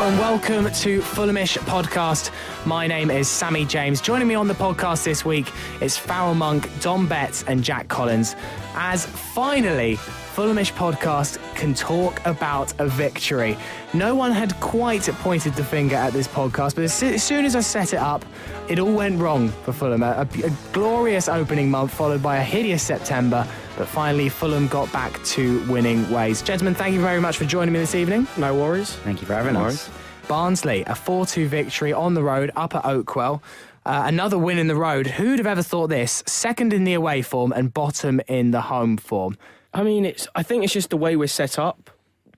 and welcome to Fulhamish podcast. My name is Sammy James. Joining me on the podcast this week is Farrell Monk, Dom Betts and Jack Collins, as finally Fulhamish podcast can talk about a victory. No one had quite pointed the finger at this podcast, but as soon as I set it up, it all went wrong for Fulham. A glorious opening month followed by a hideous September, but finally Fulham got back to winning ways. Gentlemen, thank you very much for joining me this evening. No worries. Thank you for having us. Barnsley, a 4-2 victory on the road up at Oakwell. Another win in the road. Who'd have ever thought this? Second in the away form and bottom in the home form. I mean, I think it's just the way we're set up.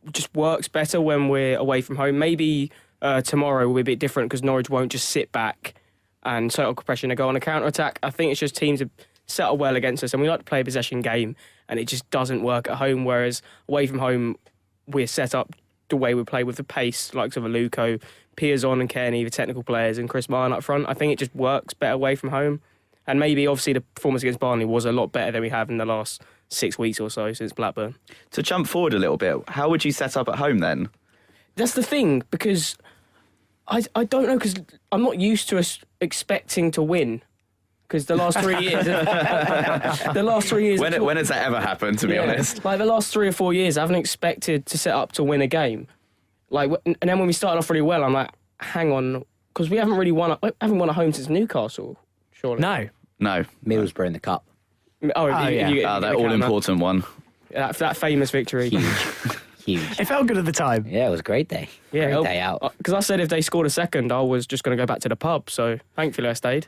It just works better when we're away from home. Maybe tomorrow will be a bit different because Norwich won't just sit back and total compression and go on a counter-attack. I think it's just teams have set up well against us and we like to play a possession game and it just doesn't work at home, whereas away from home we're set up the way we play with the pace, likes of Aluko, Piazon and Kearney, the technical players, and Chris Martin up front. I think it just works better away from home. And maybe, obviously, the performance against Barnsley was a lot better than we have in the last 6 weeks or so since Blackburn. To jump forward a little bit, how would you set up at home then? That's the thing, because I don't know, because I'm not used to us expecting to win. Because the last 3 years... When has that ever happened, to be honest? Like, the last 3 or 4 years, I haven't expected to set up to win a game. Like, and then when we started off really well, I'm like, hang on, because we haven't really won at home since Newcastle, surely. No. Middlesbrough in the cup. Yeah. That all-important one. That famous victory. Huge. It felt good at the time. Yeah, it was a great day. Yeah, great day out. Because I said if they scored a second, I was just going to go back to the pub. So thankfully I stayed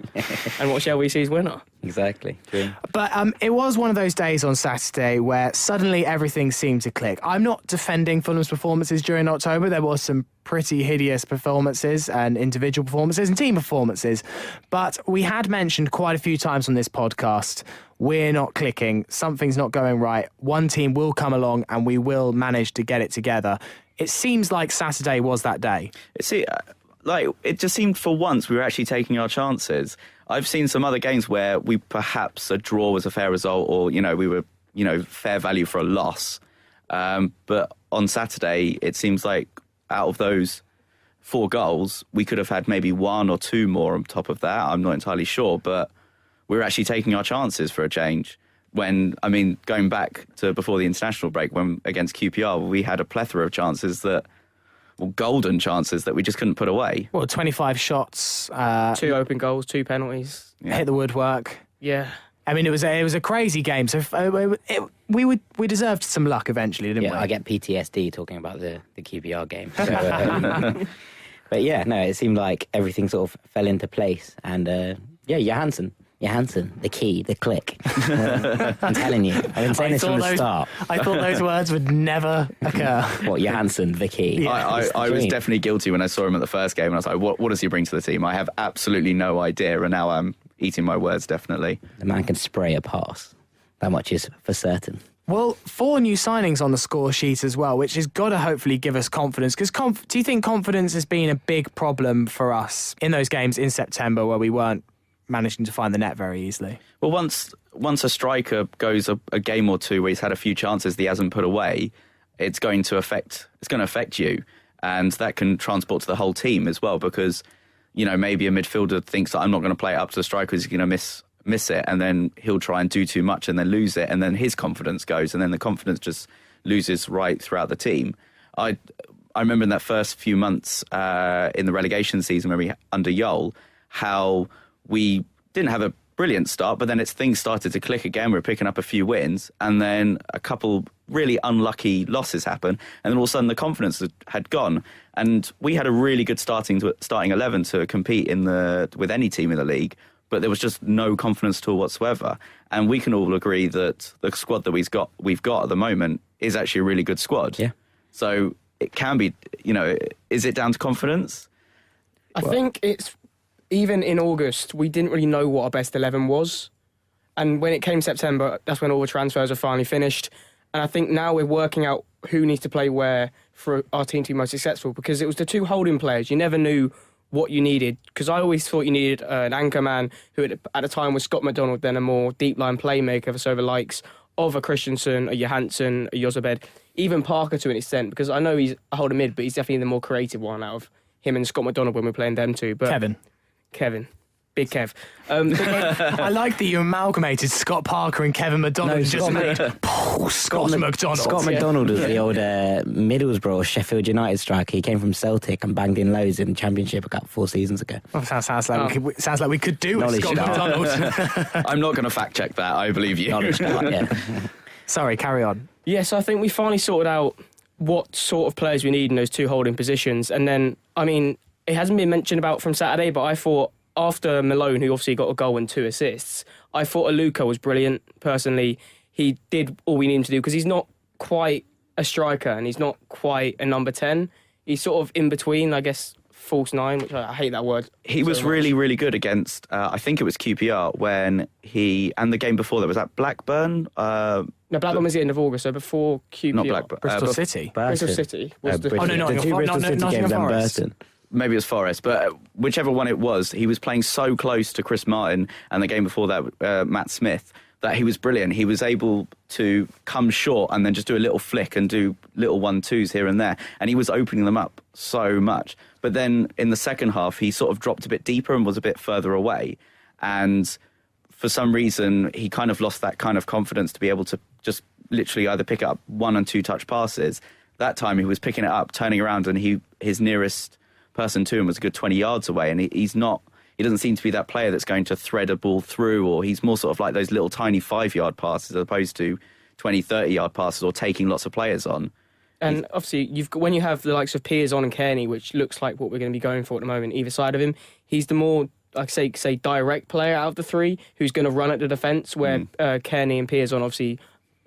and watched LVC's winner. Exactly. True. But it was one of those days on Saturday where suddenly everything seemed to click. I'm not defending Fulham's performances during October. There was some pretty hideous performances and individual performances and team performances. But we had mentioned quite a few times on this podcast, we're not clicking, something's not going right. One team will come along and we will manage to get it together. It seems like Saturday was that day. See, it just seemed for once we were actually taking our chances. I've seen some other games where we perhaps a draw was a fair result or, we were, fair value for a loss. But on Saturday, it seems like out of those 4 goals, we could have had maybe 1 or 2 more on top of that. I'm not entirely sure, but we were actually taking our chances for a change. When, going back to before the international break, when against QPR, we had a plethora of chances golden chances that we just couldn't put away. Well, 25 shots. 2 open goals, 2 penalties. Yeah. Hit the woodwork. Yeah. It was a crazy game. So we deserved some luck eventually, didn't we? Yeah, I get PTSD talking about the QPR game. So, but yeah, no, it seemed like everything sort of fell into place. And Johansson, the key, the click. I'm telling you, I've been saying this from the start. I thought those words would never occur. What, Johansson, the key? Yeah. I was definitely guilty when I saw him at the first game, and I was like, what does he bring to the team? I have absolutely no idea, and now I'm eating my words, definitely. The man can spray a pass. That much is for certain. Well, 4 new signings on the score sheet as well, which has got to hopefully give us confidence. Because do you think confidence has been a big problem for us in those games in September where we weren't managing to find the net very easily? Well, once a striker goes a game or two where he's had a few chances that he hasn't put away, it's going to affect you, and that can transport to the whole team as well. Because maybe a midfielder thinks that I'm not going to play it up to the striker, he's going to miss it, and then he'll try and do too much and then lose it, and then his confidence goes, and then the confidence just loses right throughout the team. I remember in that first few months in the relegation season under Yol, how we didn't have a brilliant start, but then things started to click again. We were picking up a few wins, and then a couple really unlucky losses happened, and then all of a sudden the confidence had gone, and we had a really good starting 11 to compete with any team in the league, but there was just no confidence at all whatsoever. And we can all agree that the squad that we've got at the moment is actually a really good squad. Yeah. So it can be, is it down to confidence? I think it's... Even in August, we didn't really know what our best 11 was. And when it came September, that's when all the transfers were finally finished. And I think now we're working out who needs to play where for our team to be most successful, because it was the 2 holding players. You never knew what you needed, because I always thought you needed an anchor man who at the time was Scott McDonald, then a more deep line playmaker, so the likes of a Christensen, a Johansson, a Jozabed. even Parker to an extent, because I know he's a holder mid, but he's definitely the more creative one out of him and Scott McDonald when we're playing them two. But Kevin. Big Kev. I like that you amalgamated Scott Parker and Kevin McDonald. Scott McDonald. Scott McDonald was the old Middlesbrough, Sheffield United striker. He came from Celtic and banged in loads in the Championship about 4 seasons ago. Oh, sounds like we could do with Scott McDonald. I'm not going to fact check that. I believe you. Sorry, carry on. Yeah, so I think we finally sorted out what sort of players we need in those two holding positions. And then, I mean, it hasn't been mentioned about from Saturday, but I thought after Malone, who obviously got a goal and 2 assists, I thought Aluko was brilliant. Personally, he did all we need him to do because he's not quite a striker and he's not quite a number 10. He's sort of in between, I guess, false 9, which I hate that word. He was really, really good against, I think it was QPR, when and the game before that, was that Blackburn? No, Blackburn was the end of August, so before QPR. Not Blackburn. Bristol City. Bristol City was the... Bristol City games and Burton. Maybe it was Forest, but whichever one it was, he was playing so close to Chris Martin and the game before that, Matt Smith, that he was brilliant. He was able to come short and then just do a little flick and do little 1-2s here and there. And he was opening them up so much. But then in the second half, he sort of dropped a bit deeper and was a bit further away. And for some reason, he kind of lost that kind of confidence to be able to just literally either pick up 1 and 2 touch passes. That time he was picking it up, turning around, and his nearest person to him was a good 20 yards away, and he doesn't seem to be that player that's going to thread a ball through, or he's more sort of like those little tiny 5-yard passes as opposed to 20, 30-yard passes or taking lots of players on. And obviously, when you have the likes of Piers on and Kearney, which looks like what we're going to be going for at the moment, either side of him, he's the more, like say direct player out of the three who's going to run at the defence, where Kearney and Piers on obviously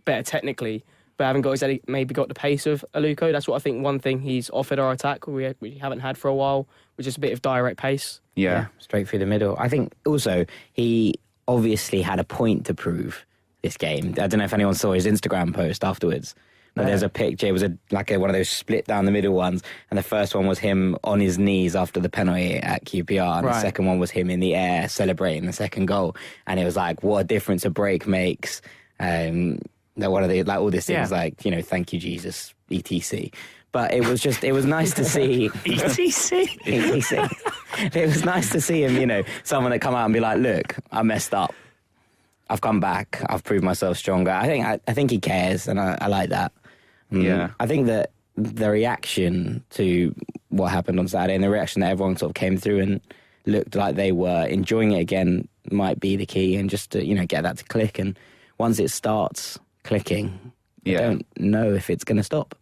better technically, but haven't got maybe got the pace of Aluko. That's what I think. One thing he's offered our attack we haven't had for a while, which is a bit of direct pace. Yeah, straight through the middle. I think also he obviously had a point to prove this game. I don't know if anyone saw his Instagram post afterwards. But there's a picture. It was one of those split down the middle ones, and the first one was him on his knees after the penalty at QPR, and the second one was him in the air celebrating the second goal. And it was like, what a difference a break makes. That one of the all these things thank you Jesus, etc. But it was nice to see etc. It was nice to see him, someone that come out and be like, look, I messed up. I've come back. I've proved myself stronger. I think he cares, and I like that. Yeah. I think that the reaction to what happened on Saturday and the reaction that everyone sort of came through and looked like they were enjoying it again might be the key, and just to, get that to click. And once it starts clicking, I don't know if it's going to stop.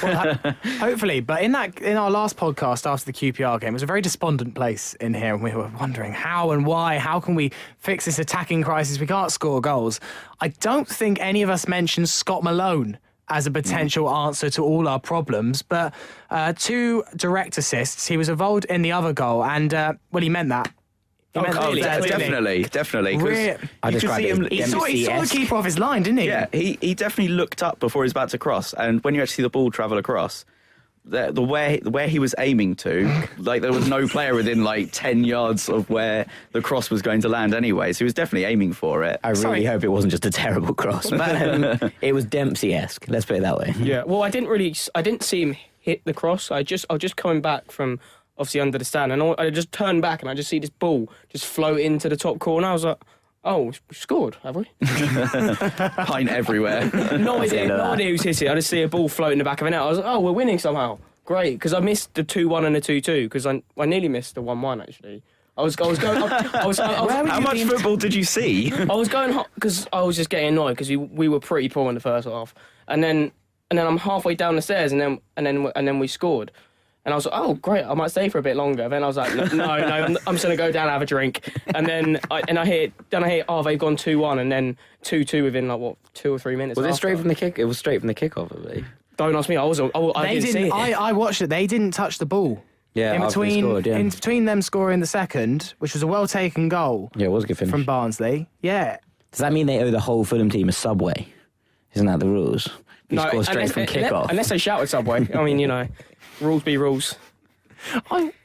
Well, hopefully, but in our last podcast after the QPR game, it was a very despondent place in here, and we were wondering how and why. How can we fix this attacking crisis? We can't score goals. I don't think any of us mentioned Scott Malone as a potential answer to all our problems, but 2 direct assists. He was involved in the other goal, and he meant that. Definitely. I described it. He saw the keeper off his line, didn't he? Yeah, he definitely looked up before he was about to cross, and when you actually see the ball travel across, the where he was aiming to, there was no player within 10 yards of where the cross was going to land anyway, so he was definitely aiming for it. I really hope it wasn't just a terrible cross, but it was Dempsey-esque, let's put it that way. Yeah, well, I didn't see him hit the cross. I was just coming back from obviously under the stand, and I just turned back and I just see this ball just float into the top corner. I was like, oh, we scored, have we? Pint everywhere. No idea who's hit it. I just see a ball float in the back of the net. I was like, oh, we're winning somehow. Great, because I missed the 2-1 and the 2-2, because I nearly missed the 1-1 actually. How much football did you see? I was going hot because I was just getting annoyed because we were pretty poor in the first half, and then I'm halfway down the stairs, and then we scored. And I was like, oh, great, I might stay for a bit longer. Then I was like, no, I'm just going to go down and have a drink. And then I hear, oh, they've gone 2-1, and then 2-2 within 2 or 3 minutes. Was it straight from the kick? It was straight from the kickoff, I believe. Don't ask me. I didn't see it. I watched it. They didn't touch the ball. Yeah, in between them scoring the second, which was a well taken goal. Yeah, it was a good finish from Barnsley. Yeah. Does that mean they owe the whole Fulham team a Subway? Isn't that the rules? You score straight from kickoff. Unless they shout at Subway. I mean, rules be rules.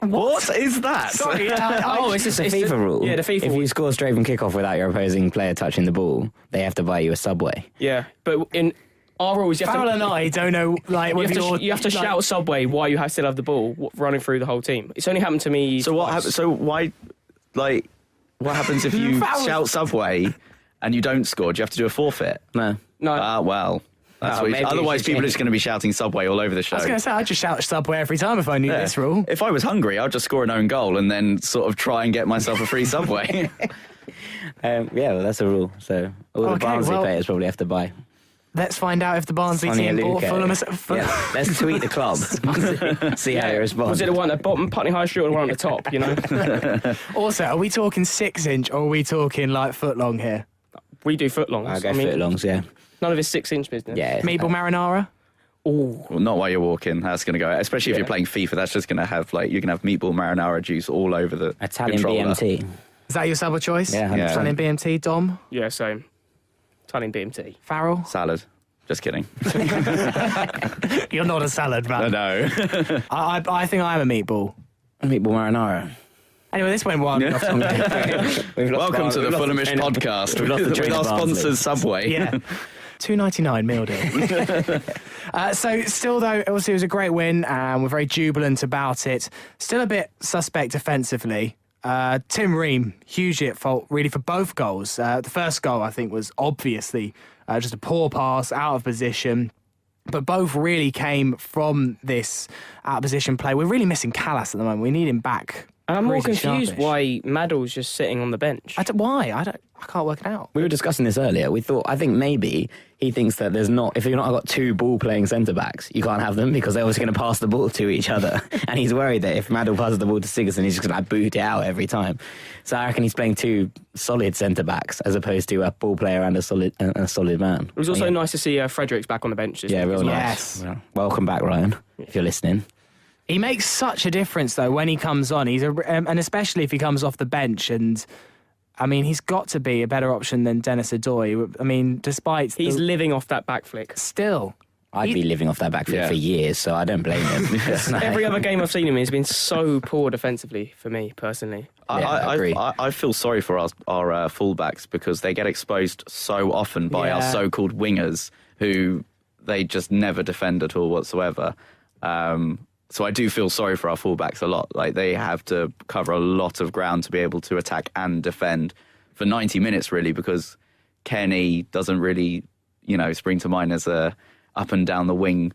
What is that? Sorry, it's just a FIFA rule. Yeah, the FIFA If you score straight from kickoff without your opposing player touching the ball, they have to buy you a Subway. Yeah, but Our rule is you have Farrell to, and I don't know, like, you have to shout Subway while you still have the ball running through the whole team. It's only happened to me. So what? twice. So why? Like, what happens if you shout Subway and you don't score? Do you have to do a forfeit? No. No. Ah, well. That's Oh, what maybe otherwise, you should people are change just going to be shouting Subway all over the show. I was going to say, I'd just shout Subway every time if I knew this rule. If I was hungry, I'd just score an own goal and then sort of try and get myself a free Subway. Yeah, well, that's a rule. So all the Okay, Barnsley well- players probably have to buy. Let's find out if the Barnsley Sonia team bought Luque. Fulham. Yeah, let's tweet the club. See how they respond. Was it the one at bottom, Putney High Street, or the one at the top? You know, Also, are we talking 6-inch or are we talking like footlong here? we do footlongs. I'll go footlongs, yeah. None of his 6-inch business. Yeah. Meatball marinara? Oh, Well, not while you're walking. That's going to go. Especially if you're playing FIFA, that's just going to have you can have meatball marinara juice all over the Italian controller. BMT. Is that your sub of choice? Yeah, 100%. Italian BMT, Dom? yeah, same. Italian BMT. Farrell? Salad. Just kidding. You're not a salad man. No. I think I am a meatball. Meatball marinara. Anyway, this went wild. We've lost Welcome to the we've lost Fulhamish train of- podcast we've lost the with train our of Barnsley. sponsors Subway. Yeah. $2.99 meal deal. So still though, obviously it was a great win and we're very jubilant about it. Still a bit suspect defensively. Tim Ream, hugely at fault really for both goals. The first goal I think was obviously just a poor pass out of position. But both really came from this out of position play. We're really missing Callas at the moment. We need him back. And I'm more pretty confused sharpish. why Maddle's just sitting on the bench. Why? I can't work it out. We were discussing this earlier. I think maybe he thinks that if you're not got two ball-playing centre-backs, you can't have them because they're always going to pass the ball to each other. And he's worried that if Maddle passes the ball to Sigurdsson, he's just going to boot it out every time. So I reckon he's playing two solid centre-backs as opposed to a ball player and a solid man. It was also nice to see Fredericks back on the bench. Yeah, real nice. Yes. Well, welcome back, Ryan, if you're listening. He makes such a difference, though, when he comes on. And especially if he comes off the bench. And, I mean, he's got to be a better option than Dennis Adoy. I mean, despite... He's living off that back flick. Still. I'd be living off that back foot Yeah. for years, so I don't blame him. Every other game I've seen him in has been so poor defensively for me, personally. I agree. I feel sorry for our fullbacks because they get exposed so often by our Yeah. so-called wingers who they just never defend at all whatsoever. So I do feel sorry for our fullbacks a lot. Like they have to cover a lot of ground to be able to attack and defend for 90 minutes, really, because Kenny doesn't really, spring to mind as a up and down the wing,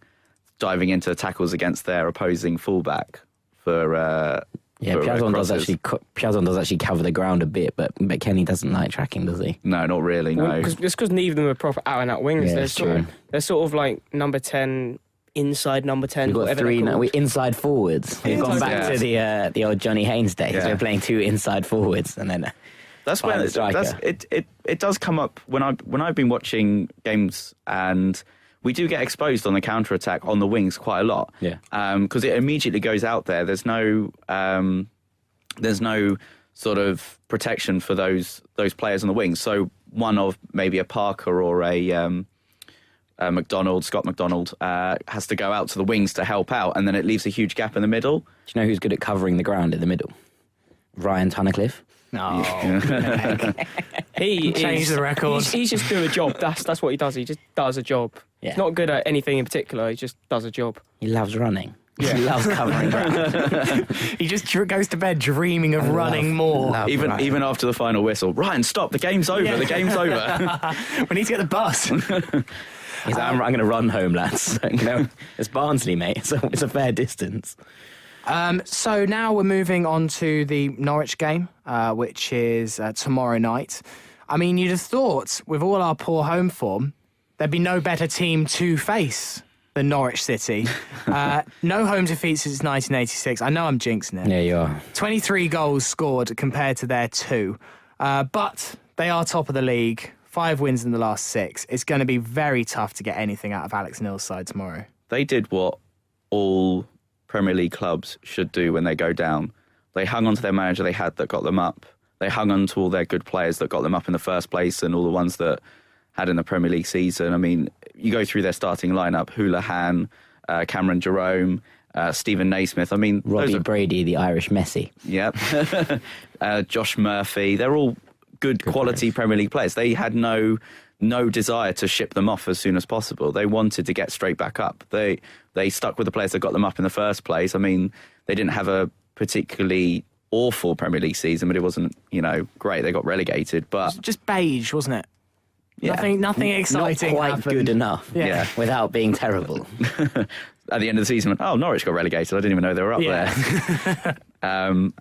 diving into tackles against their opposing fullback for. Yeah, for Piazon does crosses. actually cover the ground a bit, but Kenny doesn't like tracking, does he? No, not really. No. It's because neither of them are proper out-and-out wingers. Yeah, they're, it's sort of, true. they're sort of like number 10, inside number 10. We've got whatever three they're now. called. We're inside forwards. We've gone back to the old Johnny Haynes days. Yeah. We're playing two inside forwards, and then That's behind when the striker. it does come up when I've been watching games, and we do get exposed on the counter attack on the wings quite a lot. Yeah. Because it immediately goes out there. There's no sort of protection for those players on the wings. So one of maybe a Parker or a Scott McDonald has to go out to the wings to help out, and then it leaves a huge gap in the middle. do you know who's good at covering the ground in the middle? Ryan Tunnicliffe. No. He Change is, the record. He's just doing a job. That's what he does. He just does a job. Yeah. He's not good at anything in particular. He just does a job. He loves running. He loves covering ground. He just goes to bed dreaming of running more. love Even Ryan. even after the final whistle, Ryan, stop! The game's over. Yeah. The game's over. We need to get the bus. He's like, I'm going to run home, lads. It's Barnsley, mate. So it's a fair distance. So now we're moving on to the Norwich game, which is tomorrow night. I mean, you'd have thought, with all our poor home form, there'd be no better team to face than Norwich City. No home defeat since 1986. I know I'm jinxing it. Yeah, you are. 23 goals scored compared to their 2. But they are top of the league. 5 wins in the last 6. It's going to be very tough to get anything out of Alex Neil's side tomorrow. They did what all Premier League clubs should do when they go down. They hung on to their manager they had that got them up. They hung on to all their good players that got them up in the first place and all the ones that had in the Premier League season. I mean, you go through their starting lineup, Houlihan, Cameron Jerome, Stephen Naismith. I mean, Robbie those are, Brady, the Irish Messi. Yep. Josh Murphy. They're all good quality players. Premier League players. They had no no desire to ship them off as soon as possible. They wanted to get straight back up. They stuck with the players that got them up in the first place. I mean, they didn't have a particularly awful Premier League season, but it wasn't, great. They got relegated, but Just beige, wasn't it? yeah. Nothing exciting. Not quite happened. good enough. Yeah. Without being terrible. At the end of the season, Norwich got relegated. I didn't even know they were up there.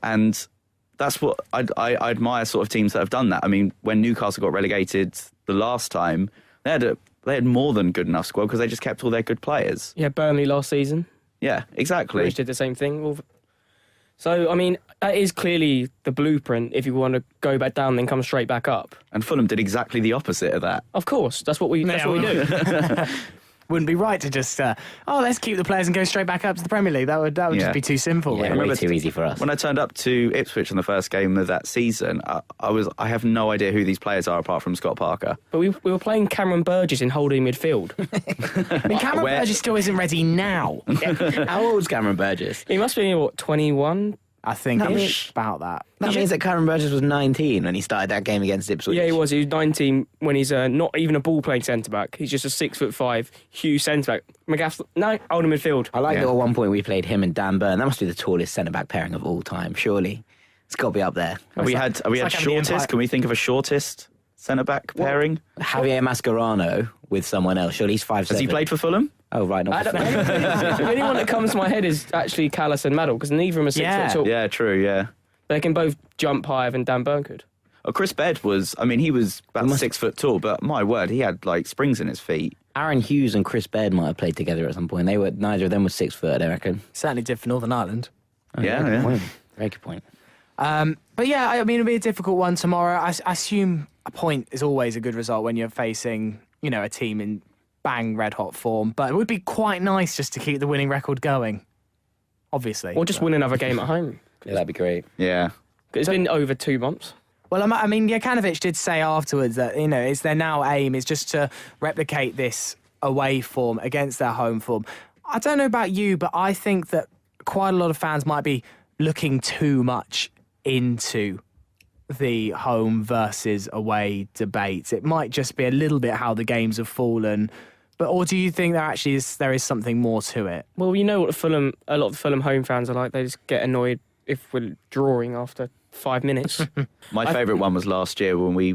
And that's what I admire, sort of teams that have done that. I mean, when Newcastle got relegated the last time, they had more than good enough squad because they just kept all their good players. Yeah, Burnley last season. Yeah, exactly. Which did the same thing. So, I mean, that is clearly the blueprint if you want to go back down, then come straight back up. And Fulham did exactly the opposite of that. Of course, that's what we do. Wouldn't be right to just, let's keep the players and go straight back up to the Premier League. That would just be too simple. Yeah, really. way too easy for us. When I turned up to Ipswich in the first game of that season, I have no idea who these players are apart from Scott Parker. But we were playing Cameron Burgess in holding midfield. I mean, Cameron Burgess still isn't ready now. How old's Cameron Burgess? He must be, 21? I think That it's means- about that. That means that Cameron Burgess was 19 when he started that game against Ipswich. Yeah, he was. He was 19 when he's not even a ball-playing centre-back. He's just a 6'5", huge centre-back. McGaff's, no, holding midfield. I like Yeah. that at one point we played him and Dan Burn. That must be the tallest centre-back pairing of all time, surely. It's got to be up there. Have we had like having the shortest? Empire- Can we think of a shortest centre-back pairing? Javier Mascherano with someone else. Surely he's 5'7". Has he played for Fulham? Oh, right. Not The only one that comes to my head is actually Callis and Maddle, because neither of them are 6 Yeah. foot tall. Yeah, true, yeah. They can both jump higher than Dan Burn could. Oh, Chris Bed he was about 6 foot tall, but my word, he had like springs in his feet. Aaron Hughes and Chris Baird might have played together at some point. Neither of them was 6 foot, I reckon. Certainly did for Northern Ireland. Oh, Yeah, good yeah. point. Very good point. But yeah, I mean, it'll be a difficult one tomorrow. I assume a point is always a good result when you're facing, a team in bang red hot form. But it would be quite nice just to keep the winning record going. Obviously. Or just win another game at home. Yeah, that'd be great. Yeah. It's been over 2 months. Well, I mean, Jokanovic did say afterwards that, it's their now aim is just to replicate this away form against their home form. I don't know about you, but I think that quite a lot of fans might be looking too much into the home versus away debate. It might just be a little bit how the games have fallen. Or do you think there is something more to it? Well, you know what a lot of Fulham home fans are like. They just get annoyed if we're drawing after 5 minutes. My favourite one was last year when we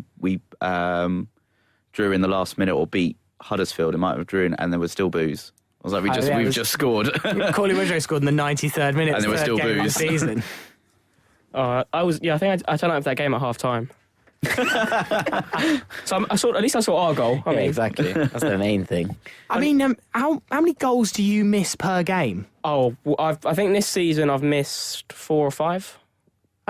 drew in the last minute or beat Huddersfield. It might have drew and there was still boos. I was like, we've just scored. Corley Woodrow scored in the 93rd minute. And there were third still game of the boos. season. I think I turned up for that game at half time. So at least I saw our goal. I Yeah, mean, exactly. That's the main thing. I mean, how many goals do you miss per game? well, I think this season I've missed 4 or 5.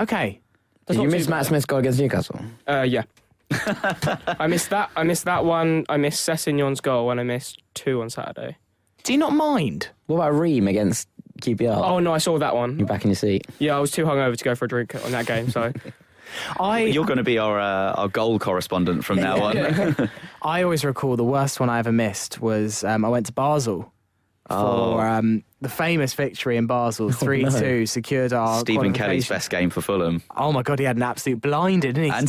Okay. That's Did you not miss too Matt Smith's goal against Newcastle? Yeah. I missed that one. I missed Sessegnon's goal, and I missed 2 on Saturday. Do you not mind? What about Ream against QPR? Oh no, I saw that one. You're back in your seat. Yeah, I was too hungover to go for a drink on that game. So You're going to be our goal correspondent from now on. I always recall the worst one I ever missed was I went to Basel for the famous victory in Basel, 3-2, secured our Stephen Kelly's qualification. best game for Fulham. Oh my God, he had an absolute blinder, didn't he? And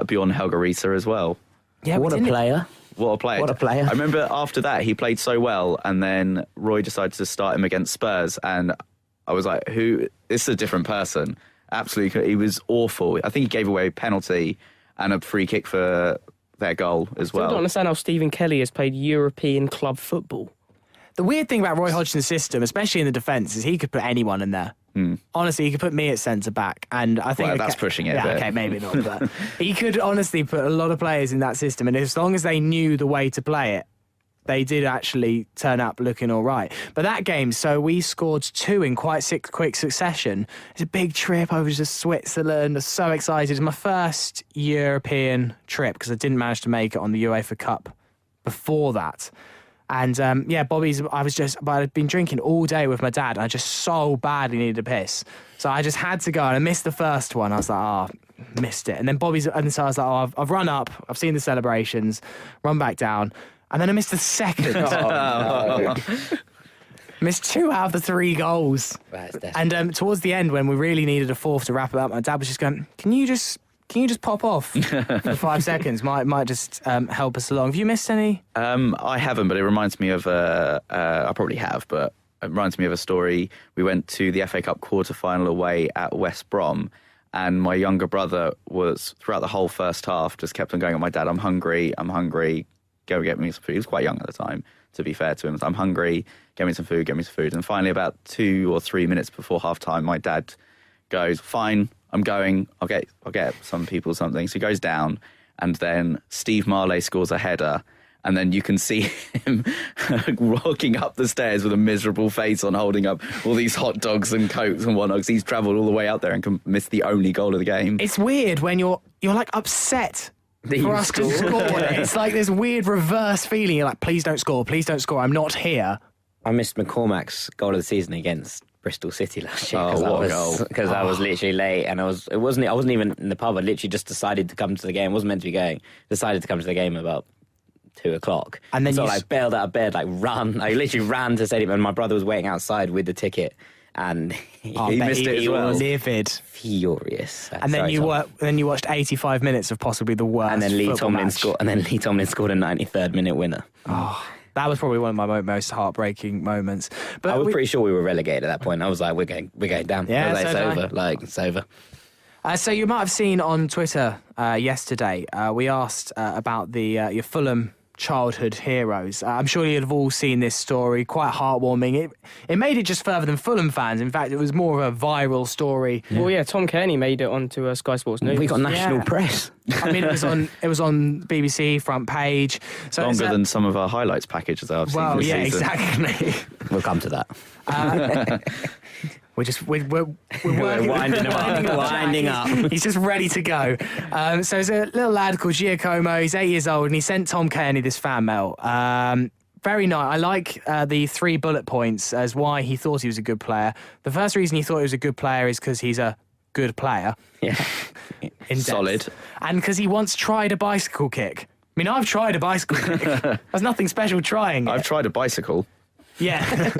Bjorn Helgerita as well. yeah, What a player. What a player. What a player. I remember after that, he played so well, and then Roy decided to start him against Spurs, and I was like, this is a different person. Absolutely. He was awful. I think he gave away a penalty and a free kick for their goal as I don't well. understand how Stephen Kelly has played European club football. The weird thing about Roy Hodgson's system, especially in the defence, is he could put anyone in there. Honestly, he could put me at centre back, and I think Well, that's pushing it a Yeah, bit. okay, maybe not, but he could honestly put a lot of players in that system, and as long as they knew the way to play it, they did actually turn up looking all right. But that game, so we scored 2 in quite quick succession. It's a big trip over to Switzerland. I was so excited. It was my first European trip because I didn't manage to make it on the UEFA Cup before that. And but I'd been drinking all day with my dad, and I just so badly needed a piss. So I just had to go, and I missed the first one. I was like, missed it. And then and so I was like, I've run up, I've seen the celebrations, run back down. And then I missed the second. Missed 2 out of the 3 goals. That's desperate. And towards the end, when we really needed a fourth to wrap it up, my dad was just going, can you just can you just pop off for 5 seconds? Might just help us along. Have you missed any? I haven't, but it reminds me of I probably have, but it reminds me of a story. We went to the FA Cup quarter-final away at West Brom, and my younger brother was, throughout the whole first half, just kept on going, "Oh, my dad, I'm hungry, go get me some food." He was quite young at the time, to be fair to him. "I'm hungry, get me some food. And finally, about 2 or 3 minutes before half-time, my dad goes, "Fine, I'm going, I'll get some people something." So he goes down, and then Steve Marley scores a header, and then you can see him walking up the stairs with a miserable face on, holding up all these hot dogs and cokes and whatnot, because he's travelled all the way out there and can miss the only goal of the game. It's weird when you're like upset for us to score. It's like this weird reverse feeling. You're like, please don't score, I'm not here. I missed McCormack's goal of the season against Bristol City last year because I was literally late, and I wasn't even in the pub. I literally just decided to come to the game. Wasn't meant to be going. Decided to come to the game about 2:00, and then so I bailed out of bed, like ran. I literally ran to stadium, and my brother was waiting outside with the ticket, and he missed it as well. Livid, furious. And then you watched 85 minutes of possibly the worst. And then Lee Tomlin match. scored. And then Lee Tomlin scored a 93rd minute winner. Oh. That was probably one of my most heartbreaking moments. But I was pretty sure we were relegated at that point. I was like, we're going down. Yeah, like, it's over. So you might have seen on Twitter yesterday, we asked about your Fulham childhood heroes. I'm sure you'd have all seen this story, quite heartwarming. It made it just further than Fulham fans. In fact, it was more of a viral story. Yeah. Well, yeah, Tom Kearney made it onto Sky Sports News. We got national press. I mean, it was on BBC front page. So longer than some of our highlights packages I've seen this season. Exactly. We'll come to that. We're winding up. He's just ready to go. So there's a little lad called Giacomo. He's 8 years old, and he sent Tom Kearney this fan mail. Very nice. I like the 3 bullet points as why he thought he was a good player. The first reason he thought he was a good player is because he's a good player. Yeah. Solid. And because he once tried a bicycle kick. I mean, I've tried a bicycle kick. There's nothing special trying it. I've tried a bicycle. Yeah.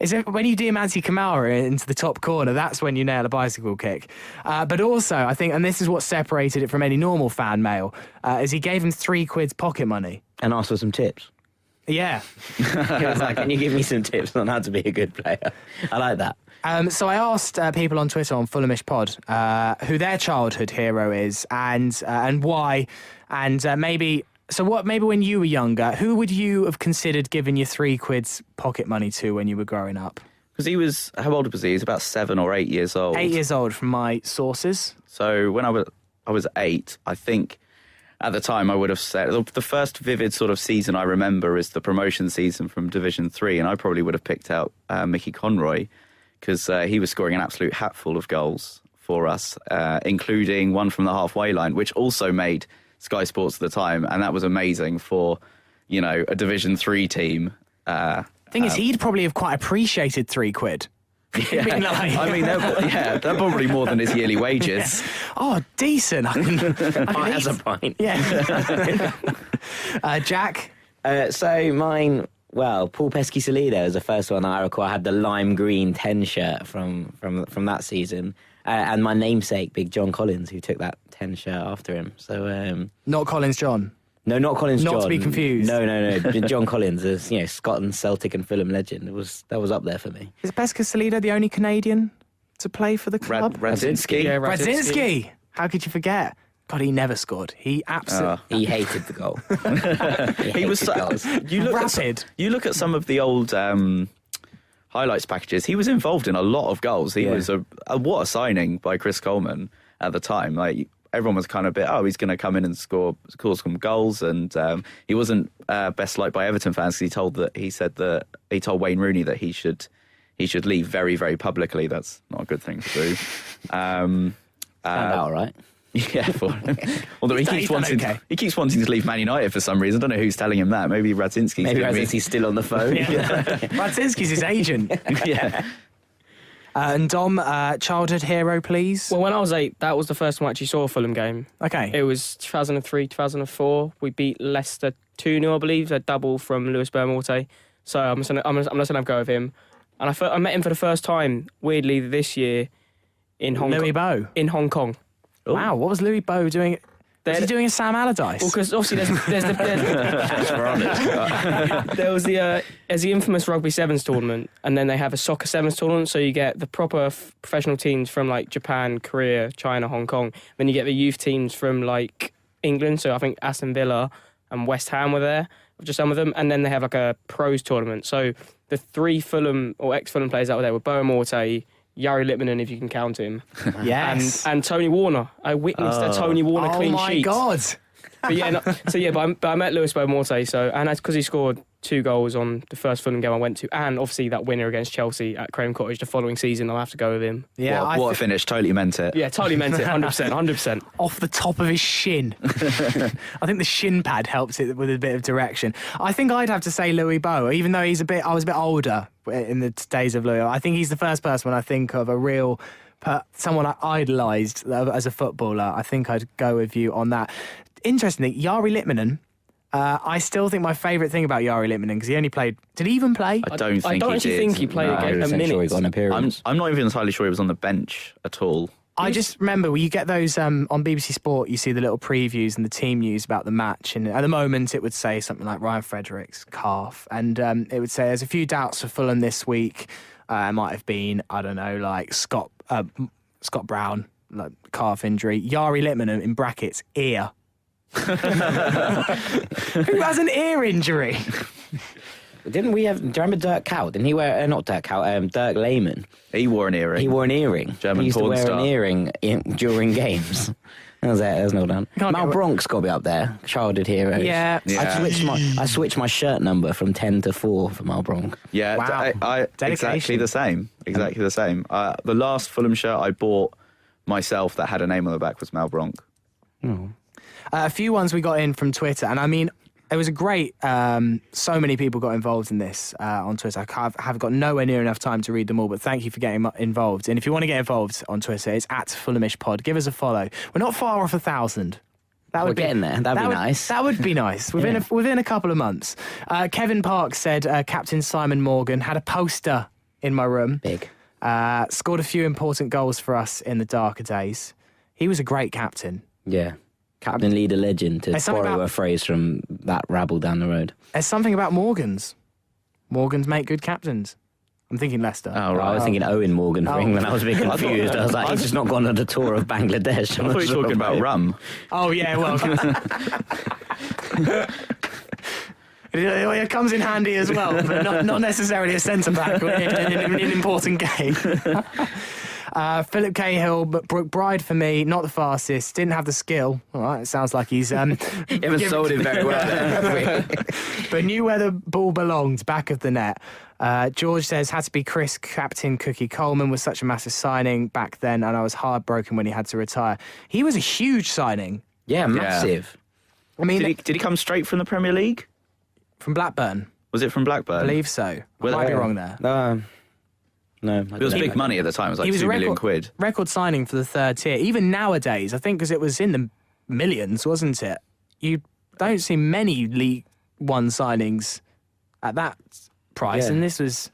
Is it when you Diamanti Kamara into the top corner, that's when you nail a bicycle kick. But also, I think, and this is what separated it from any normal fan mail, is he gave him £3 pocket money. And asked for some tips. Yeah. He was like, can you give me some tips on how to be a good player? I like that. So I asked people on Twitter on Fulhamish Pod who their childhood hero is and why, and maybe when you were younger, who would you have considered giving your £3 pocket money to when you were growing up? Because he was, how old was he? He was about 7 or 8 years old. 8 years old from my sources. So when I was 8, I think at the time I would have said, the first vivid sort of season I remember is the promotion season from Division 3, and I probably would have picked out Mickey Conroy, because he was scoring an absolute hatful of goals for us, including one from the halfway line, which also made Sky Sports at the time, and that was amazing for, a Division 3 team. Thing is, he'd probably have quite appreciated £3. Yeah. They're probably more than his yearly wages. Oh, decent. I can That's a point. Yeah. Jack? So mine, Paul Pesky-Salido is the first one I recall. I had the lime green 10 shirt from that season. And my namesake, Big John Collins, who took that 10 shirt after him. So not Collins John? No, not Collins John. Not to be confused. No. John Collins is, Scotland, Celtic and Fulham legend. That was up there for me. Is Pesky-Salido the only Canadian to play for the club? Radzinski. Yeah, Radzinski. How could you forget? God, he never scored. He absolutely... He hated the goal. He was goals. You look at some of the old highlights packages. He was involved in a lot of goals. He was what a signing by Chris Coleman at the time. Like, everyone was kind of a bit, he's going to come in and score some goals, and he wasn't best liked by Everton fans because he told Wayne Rooney that he should leave very, very publicly. That's not a good thing to do. Found out, all right. Yeah, for him. Although he keeps wanting to leave Man United for some reason. I don't know who's telling him that. Maybe Radzinski's still on the phone. Yeah. Radzinski's his agent. Yeah. And Dom, childhood hero, please. Well, when I was 8, that was the first time I actually saw a Fulham game. Okay. It was 2003, 2004. We beat Leicester 2-0, I believe, a double from Lewis Bermorte. So I'm just gonna have a go of him. And I met him for the first time, weirdly, this year in Hong Kong. Louis Bo. In Hong Kong. Wow, what was Louis Bowe doing? Was he doing a Sam Allardyce? Well, because obviously there's the infamous Rugby Sevens tournament, and then they have a Soccer Sevens tournament, so you get the proper professional teams from like Japan, Korea, China, Hong Kong. Then you get the youth teams from like England, so I think Aston Villa and West Ham were there, just some of them, and then they have like a pros tournament. So the 3 Fulham or ex-Fulham players that were there were Boa Morte, Jari Litmanen, if you can count him. Yes. And Tony Warner. I witnessed a Tony Warner clean sheet. Oh my God. But yeah, but I met Lewis Boa Morte, and that's because he scored 2 goals on the first Fulham game I went to, and obviously that winner against Chelsea at Craven Cottage the following season. I'll have to go with him. Yeah, what a finish. Totally meant it. Yeah, totally meant it. 100%. Off the top of his shin. I think the shin pad helps it with a bit of direction. I think I'd have to say Louis Bowe, even though I was a bit older in the days of Louis. I think he's the first person when I think of a real... someone I idolised as a footballer. I think I'd go with you on that. Interestingly, Jari Litmanen, I still think my favourite thing about Jari Litmanen, because he only played... Did he even play? I don't think he played a Sure minute. he got an appearance. I'm not even entirely sure he was on the bench at all. I just remember you get those on BBC Sport, you see the little previews and the team news about the match, and at the moment it would say something like Ryan Fredericks, calf, and it would say there's a few doubts for Fulham this week. It might have been, I don't know, like Scott Brown, like calf injury. Jari Litmanen, in brackets, ear. Who has an ear injury? Didn't we have... Do you remember Dirk Kuyt? Didn't he wear... not Dirk Kuyt, Dirk Lehmann. He wore an earring. He wore an earring. German he used to porn wear star. an earring during games. That was it. That was not done. Mal Bronk's got to be up there. Childhood hero. Yeah. I switched my shirt number from 10 to 4 for Mal Bronk. Yeah, Wow. exactly the same. Exactly the same. The last Fulham shirt I bought myself that had a name on the back was Mal Bronk. Oh. A few ones we got in from Twitter, and I mean, it was a great... so many people got involved in this on Twitter. I have got nowhere near enough time to read them all, but thank you for getting involved. And if you want to get involved on Twitter, it's at Fulhamish Pod. Give us a follow. We're not far off 1,000. We're getting there. That'd be nice. That would be nice. Within a couple of months. Kevin Park said Captain Simon Morgan had a poster in my room. Big. Scored a few important goals for us in the darker days. He was a great captain. Yeah. Captain, leader, legend, to borrow a phrase from that rabble down the road. There's something about Morgans. Morgans make good captains. I'm thinking Leicester. Oh, right. I was thinking Owen Morgan for England. I was a bit confused. I was like, he's just not gone on a tour of Bangladesh. I thought you were talking about rum. Oh, yeah, well... It comes in handy as well, but not necessarily a centre-back in an important game. Philip Cahill, but Brooke Bride for me, not the fastest, didn't have the skill. All right, it sounds like he's... He haven't sold it very well. But knew where the ball belonged, back of the net. George says, had to be Chris, Captain Cookie Coleman was such a massive signing back then, and I was heartbroken when he had to retire. He was a huge signing. Yeah, massive. I mean... Did he come straight from the Premier League? From Blackburn. Was it from Blackburn? I believe so. I might be wrong there. No. It was big money at the time. It was like £2 million. Record signing for the third tier. Even nowadays, I think because it was in the millions, wasn't it? You don't see many League One signings at that price, and this was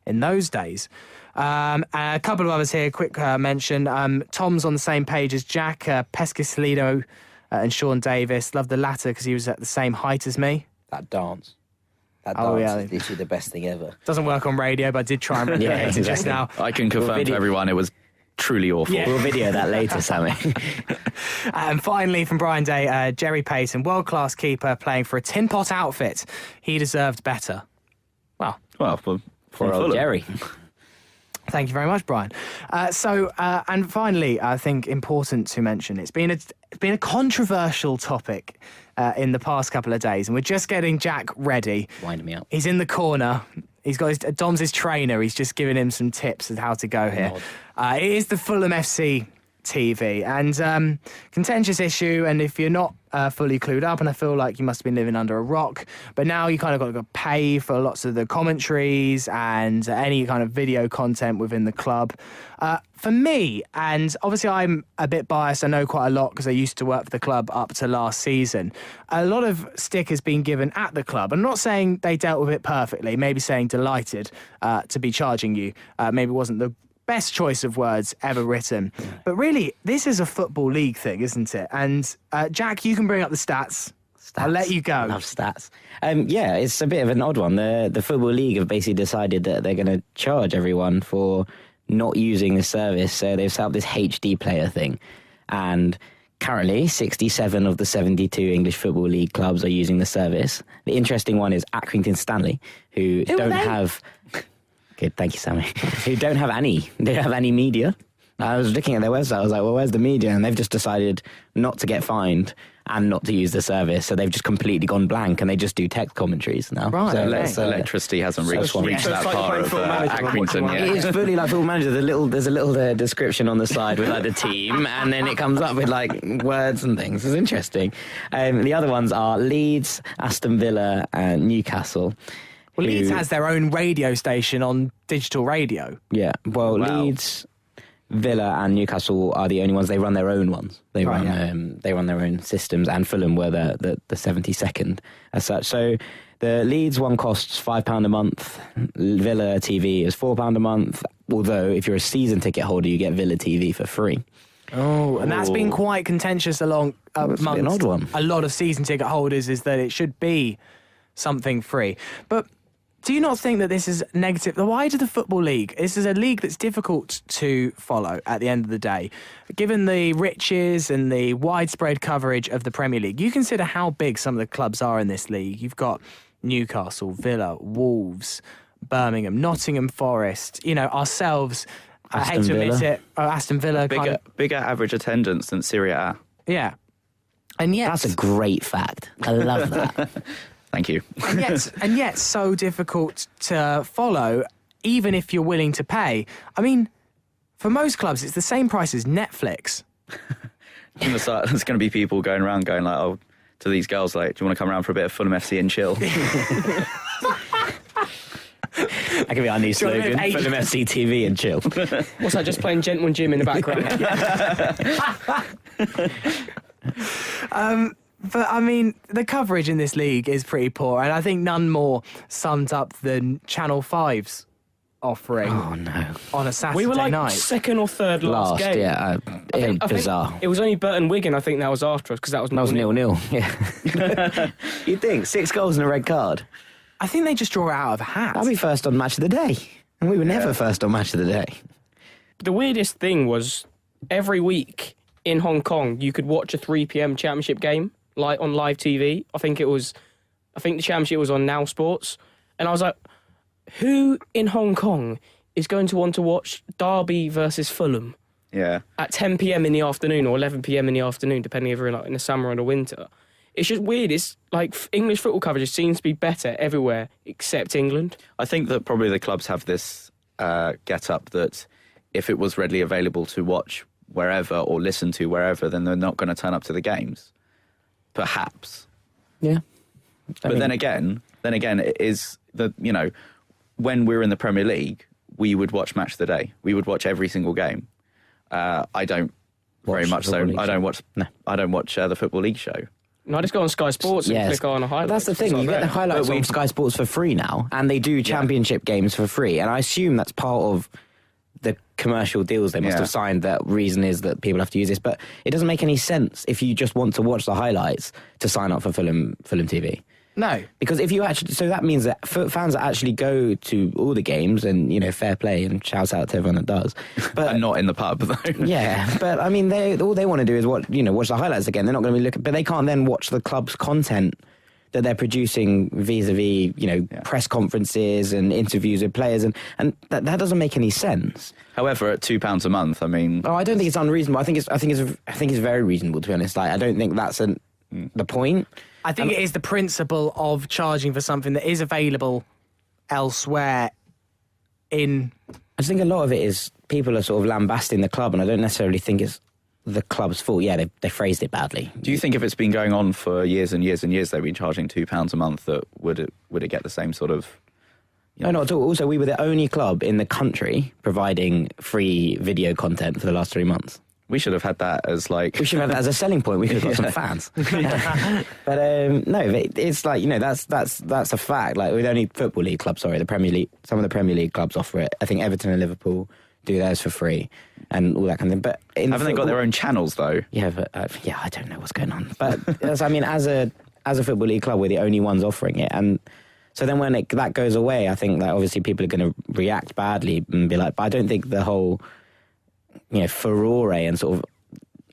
in those days. A couple of others here, quick mention. Tom's on the same page as Jack, Pescasolido and Sean Davis. Love the latter because he was at the same height as me. That dance is literally the best thing ever. Doesn't work on radio, but I did try and recreate it just now. I can confirm to everyone it was truly awful. Yeah. We'll video that later, Sammy. And finally, from Brian Day, Jerry Payton, world-class keeper playing for a tin pot outfit. He deserved better. Well, for old Jerry. Thank you very much, Brian. And finally, I think important to mention, it's been a controversial topic in the past couple of days, and we're just getting Jack ready. Wind me up. He's in the corner. He's got Dom's his trainer. He's just giving him some tips of how to go here. It is the Fulham FC TV, and contentious issue, and if you're not fully clued up, and I feel like you must have been living under a rock, but now you kind of got to pay for lots of the commentaries and any kind of video content within the club. For me, and obviously I'm a bit biased, I know quite a lot because I used to work for the club up to last season, a lot of stick has been given at the club. I'm not saying they dealt with it perfectly, maybe saying delighted to be charging you, maybe wasn't the best choice of words ever written. But really, this is a Football League thing, isn't it? And Jack, you can bring up the stats. I'll let you go. I love stats. Yeah, it's a bit of an odd one. The Football League have basically decided that they're going to charge everyone for not using the service. So they've set up this HD player thing. And currently, 67 of the 72 English Football League clubs are using the service. The interesting one is Accrington Stanley, who don't have... Good, thank you, Sammy. Who don't have any media. I was looking at their website, I was like, well, where's the media? And they've just decided not to get fined and not to use the service. So they've just completely gone blank and they just do text commentaries now. Right. So electricity hasn't reached that part of Accrington yet. It is fully like Football Manager. There's a little description on the side with like the team, and then it comes up with like words and things. It's interesting. The other ones are Leeds, Aston Villa, and Newcastle. Well, Leeds has their own radio station on digital radio. Yeah, well, Wow. Leeds, Villa, and Newcastle are the only ones. They run their own ones. They run their own systems, and Fulham were the 72nd as such. So the Leeds one costs £5 a month. Villa TV is £4 a month. Although if you're a season ticket holder, you get Villa TV for free. Oh, and that's been quite contentious amongst an odd one. A lot of season ticket holders, is that it should be something free. But do you not think that this is negative? Why do the Football League? This is a league that's difficult to follow at the end of the day. Given the riches and the widespread coverage of the Premier League, you consider how big some of the clubs are in this league. You've got Newcastle, Villa, Wolves, Birmingham, Nottingham Forest, ourselves. I hate to admit it. Aston Villa. Bigger average attendance than Serie A. Yeah. And yet... That's a great fact. I love that. Thank you. and yet so difficult to follow, even if you're willing to pay. I mean, for most clubs, it's the same price as Netflix. There's going to be people going around going like, oh, to these girls, like, do you want to come around for a bit of Fulham FC and chill? That could be our new slogan, Fulham FC TV and chill. What's that, just playing Gentleman Jim in the background? But, I mean, the coverage in this league is pretty poor, and I think none more summed up than Channel 5's offering on a Saturday We were like night. second or third last game. Yeah, bizarre. Think it was only Burton Wigan, I think that was after us, because that was 0-0. Yeah. You'd think 6 goals and a red card. I think they just draw it out of a hat. That'd be first on Match of the Day. And we were never first on Match of the Day. The weirdest thing was every week in Hong Kong, you could watch a 3 p.m. championship game on live TV. I think the championship was on Now Sports. And I was like, who in Hong Kong is going to want to watch Derby versus Fulham at 10 p.m. in the afternoon or 11 p.m. in the afternoon, depending if you're in the summer or the winter? It's just weird. It's like English football coverage seems to be better everywhere except England. I think that probably the clubs have this get-up that if it was readily available to watch wherever or listen to wherever, then they're not going to turn up to the games. Perhaps. Yeah. But then again, it is when we were in the Premier League, we would watch Match of the Day. We would watch every single game. I don't very much so. I don't watch the Football League show. No, I just go on Sky Sports and click on a highlight. That's the thing. You get the highlights on Sky Sports for free now, and they do championship games for free. And I assume that's part of the commercial deals they must have signed. That reason is that people have to use this, but it doesn't make any sense if you just want to watch the highlights to sign up for Fulham TV. No, because if you actually, so that means that fans that actually go to all the games, and fair play and shouts out to everyone that does, but and not in the pub though. Yeah, but I mean, all they want to do is watch the highlights again. They're not going to be looking, but they can't then watch the club's content that they're producing vis-a-vis, press conferences and interviews with players, and that doesn't make any sense. However, at £2 a month, I mean, I don't think it's unreasonable. I think it's very reasonable, to be honest. Like, I don't think that's the point. I think it is the principle of charging for something that is available elsewhere I just think a lot of it is people are sort of lambasting the club, and I don't necessarily think it's the club's fault. Yeah, they phrased it badly. Do you think if it's been going on for years and years and years, they've been charging £2 a month, that would it get the same sort of... No, not at all. Also, we were the only club in the country providing free video content for the last 3 months. We should have had that as like... We should have that as a selling point. We could have got some fans. But no, it's like, that's a fact. Like, with only Football League clubs, the Premier League, some of the Premier League clubs offer it. I think Everton and Liverpool do theirs for free and all that kind of thing. But Haven't they got their own channels though? Yeah, but I don't know what's going on. But I mean, as a football league club, we're the only ones offering it, and so then when that goes away, I think that obviously people are going to react badly and be like, but I don't think the whole, furore and sort of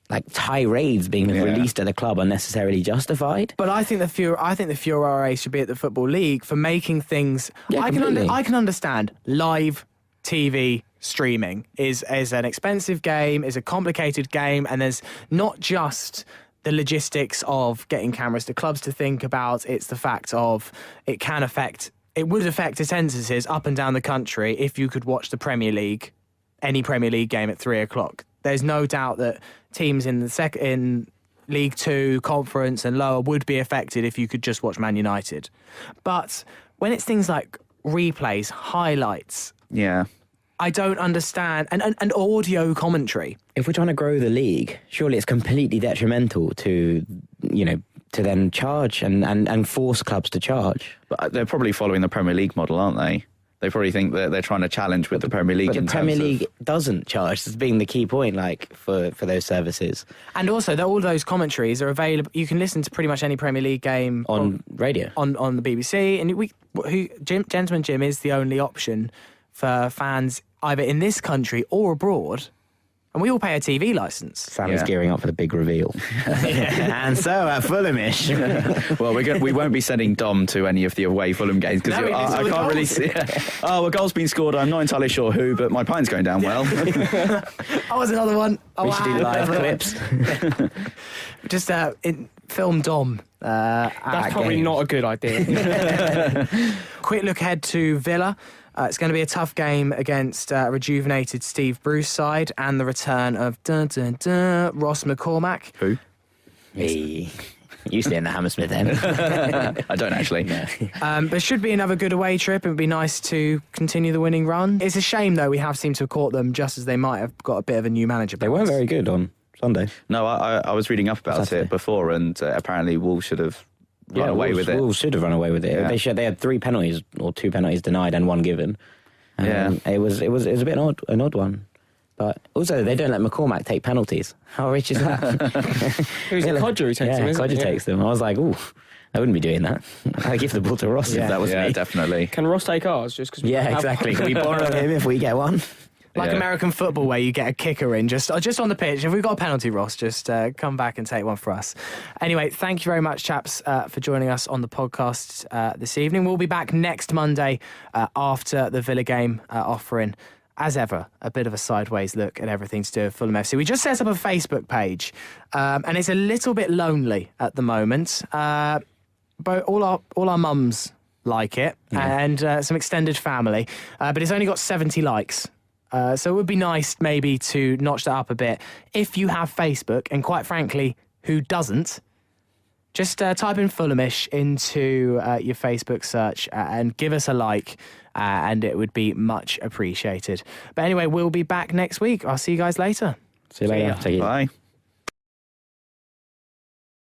like tirades being released at the club are necessarily justified. But I think the furore should be at the Football League for making things. Yeah, I can understand live TV streaming is an expensive game, is a complicated game, and there's not just the logistics of getting cameras to clubs to think about. It's the fact of it would affect attendances up and down the country if you could watch the Premier League, any Premier League game at 3:00. There's no doubt that teams in in League Two, Conference and lower would be affected if you could just watch Man United. But when it's things like replays, highlights, I don't understand, and audio commentary. If we're trying to grow the league, surely it's completely detrimental to then charge and force clubs to charge. But they're probably following the Premier League model, aren't they? They probably think that they're trying to challenge with the Premier League. But the Premier League doesn't charge. That's being the key point, for those services. And also, all those commentaries are available. You can listen to pretty much any Premier League game on radio, on the BBC. And Gentleman Jim is the only option for fans either in this country or abroad. And we all pay a TV licence. Sam is gearing up for the big reveal. And so at Fulhamish. Well, we won't be sending Dom to any of the away Fulham games because I can't really see. Oh, a goal's been scored. I'm not entirely sure who, but my pine's going down well. Oh, there's another one. We should do live clips. Just film Dom. That's probably not a good idea. Quick look ahead to Villa. It's going to be a tough game against rejuvenated Steve Bruce side and the return of Ross McCormack. Who? Me. You stay in the Hammersmith end. I don't actually. No. But it should be another good away trip. It would be nice to continue the winning run. It's a shame, though, we have seemed to have caught them just as they might have got a bit of a new manager. They weren't very good on Sunday. No, I was reading up about it before, and apparently Wolves should have run away with it. Wolves should have run away with it. Yeah. They had 3 penalties or 2 penalties denied and 1 given. It was a bit an odd one. But also, they don't let McCormack take penalties. How rich is that? Who's it? Codger who takes them, isn't Codger it? takes them. I was like, ooh, I wouldn't be doing that. I'd give the ball to Ross if that was me. Definitely. Can Ross take ours just because? Yeah, exactly. Can we borrow him if we get one? Like American football, where you get a kicker in just on the pitch. If we've got a penalty, Ross, just come back and take one for us. Anyway, thank you very much, chaps, for joining us on the podcast this evening. We'll be back next Monday after the Villa game, offering, as ever, a bit of a sideways look at everything to do with Fulham FC. We just set up a Facebook page, and it's a little bit lonely at the moment. But all our mums like it, and some extended family. But it's only got 70 likes. So it would be nice maybe to notch that up a bit. If you have Facebook, and quite frankly, who doesn't, just type in Fulhamish into your Facebook search and give us a like, and it would be much appreciated. But anyway, we'll be back next week. I'll see you guys later. See you later. Bye.